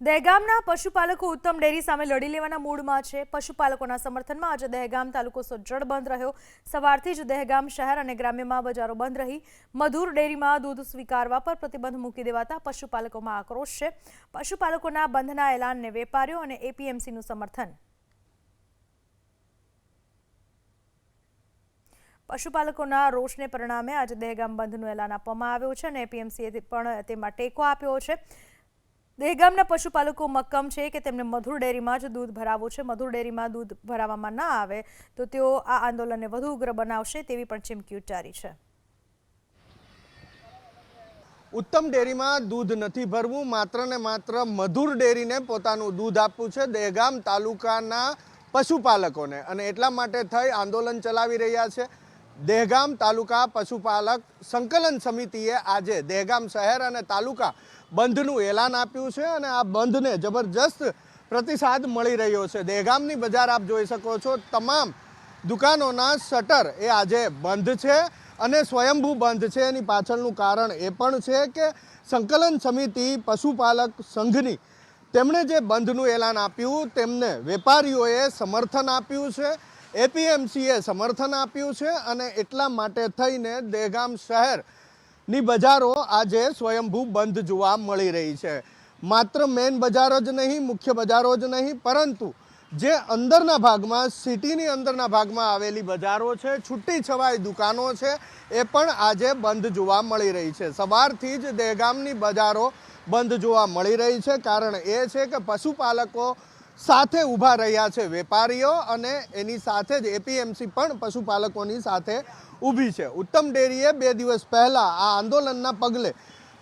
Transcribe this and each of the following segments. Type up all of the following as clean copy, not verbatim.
દહેગામના પશુપાલકો ઉત્તમ ડેરી સામે લડી લેવાના મૂડમાં છે। પશુપાલકોના સમર્થનમાં આજે દહેગામ તાલુકો સજ્જડ બંધ રહ્યો। સવારથી જ દહેગામ શહેર અને ગ્રામ્યમાં બજારો બંધ રહી। મધુર ડેરીમાં દૂધ સ્વીકારવા પર પ્રતિબંધ મૂકી દેવાતા પશુપાલકોમાં આક્રોશ છે। પશુપાલકોના બંધના એલાનને વેપારીઓ અને એપીએમસીનું સમર્થન। પશુપાલકોના રોષને પરિણામે આજે દહેગામ બંધનું એલાન આપવામાં આવ્યું છે અને એપીએમસીએ પણ તેમાં ટેકો આપ્યો છે। દહેગામના પશુપાલકો મક્કમ છે કે તેમને મધુર ડેરીમાં જ દૂધ ભરાવવું છે। મધુર ડેરીમાં દૂધ ભરાવવામાં ન આવે તો તેઓ આ આંદોલનને વધુ ઉગ્ર બનાવશે તેવી પણ ચીમકી ઉચ્ચારી છે। ઉત્તમ ડેરીમાં દૂધ નથી ભરવું, માત્ર ને માત્ર મધુર ડેરીને પોતાનું દૂધ આપવું છે દહેગામ તાલુકાના પશુપાલકોને, અને એટલા માટે થઈ આંદોલન ચલાવી રહ્યા છે। દહેગામ તાલુકા પશુપાલક સંકલન સમિતિએ આજે દહેગામ શહેર અને તાલુકા બંધનું એલાન આપ્યું છે અને આ બંધને જબરજસ્ત પ્રતિસાદ મળી રહ્યો છે। દહેગામની બજાર આપ જોઈ શકો છો, તમામ દુકાનોના શટર એ આજે બંધ છે અને સ્વયંભૂ બંધ છે। એની પાછળનું કારણ એ પણ છે કે સંકલન સમિતિ પશુપાલક સંઘની તેમણે જે બંધનું એલાન આપ્યું તેમને વેપારીઓએ સમર્થન આપ્યું છે, એપીએમસીએ સમર્થન આપ્યું છે અને એટલા માટે થઈને દહેગામ શહેરની બજારો આજે સ્વયંભૂ બંધ જોવા મળી રહી છે। માત્ર મેઇન બજારો જ નહીં, મુખ્ય બજારો જ નહીં, પરંતુ જે અંદરના ભાગમાં, સિટીની અંદરના ભાગમાં આવેલી બજારો છે, છૂટી છવાઈ દુકાનો છે, એ પણ આજે બંધ જોવા મળી રહી છે। સવારથી જ દહેગામની બજારો બંધ જોવા મળી રહી છે। કારણ એ છે કે પશુપાલકો સાથે ઊભા રહ્યા છે વેપારીઓ, અને એની સાથે જ એપીએમસી પણ પશુપાલકોની સાથે ઊભી છે। ઉત્તમ ડેરીએ 2 દિવસ પહેલાં આ આંદોલનના પગલે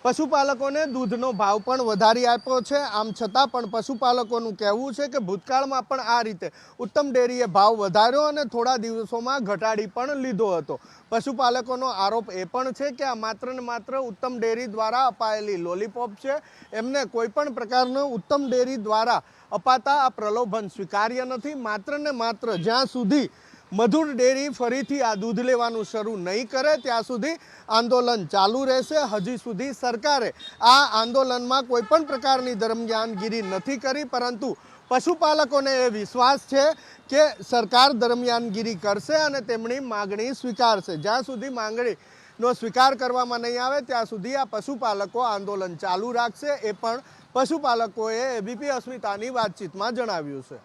પશુપાલકોને દૂધનો ભાવ પણ વધારી આપ્યો છે। આમ છતાં પણ પશુપાલકોનું કહેવું છે કે ભૂતકાળમાં પણ આ રીતે ઉત્તમ ડેરીએ ભાવ વધાર્યો અને થોડા દિવસોમાં ઘટાડી પણ લીધો હતો। પશુપાલકોનો આરોપ એ પણ છે કે આ માત્ર ને માત્ર ઉત્તમ ડેરી દ્વારા અપાયેલી લોલીપોપ છે। એમને કોઈ પણ પ્રકારનો ઉત્તમ ડેરી દ્વારા અપાતા આ પ્રલોભન સ્વીકાર્ય નથી। માત્ર ને માત્ર જ્યાં સુધી મધુર ડેરી ફરીથી આ દૂધ લેવાનું શરૂ નહીં કરે ત્યાં સુધી આંદોલન ચાલુ રહેશે। હજી સુધી સરકારે આ આંદોલનમાં કોઈ પણ પ્રકારની દરમિયાનગીરી નથી કરી, પરંતુ પશુપાલકોને એ વિશ્વાસ છે કે સરકાર દરમિયાનગીરી કરશે અને તેમની માગણી સ્વીકારશે। જ્યાં સુધી માગણીનો સ્વીકાર કરવામાં નહીં આવે ત્યાં સુધી આ પશુપાલકો આંદોલન ચાલુ રાખશે, એ પણ પશુપાલકોએ એબીપી અસ્મિતાની વાતચીતમાં જણાવ્યું છે।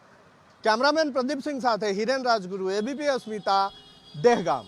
કેમેરામેન પ્રદીપ સિંહ સાથે હિરેન રાજગુરુ, એબીપી અસ્મિતા, દહેગામ।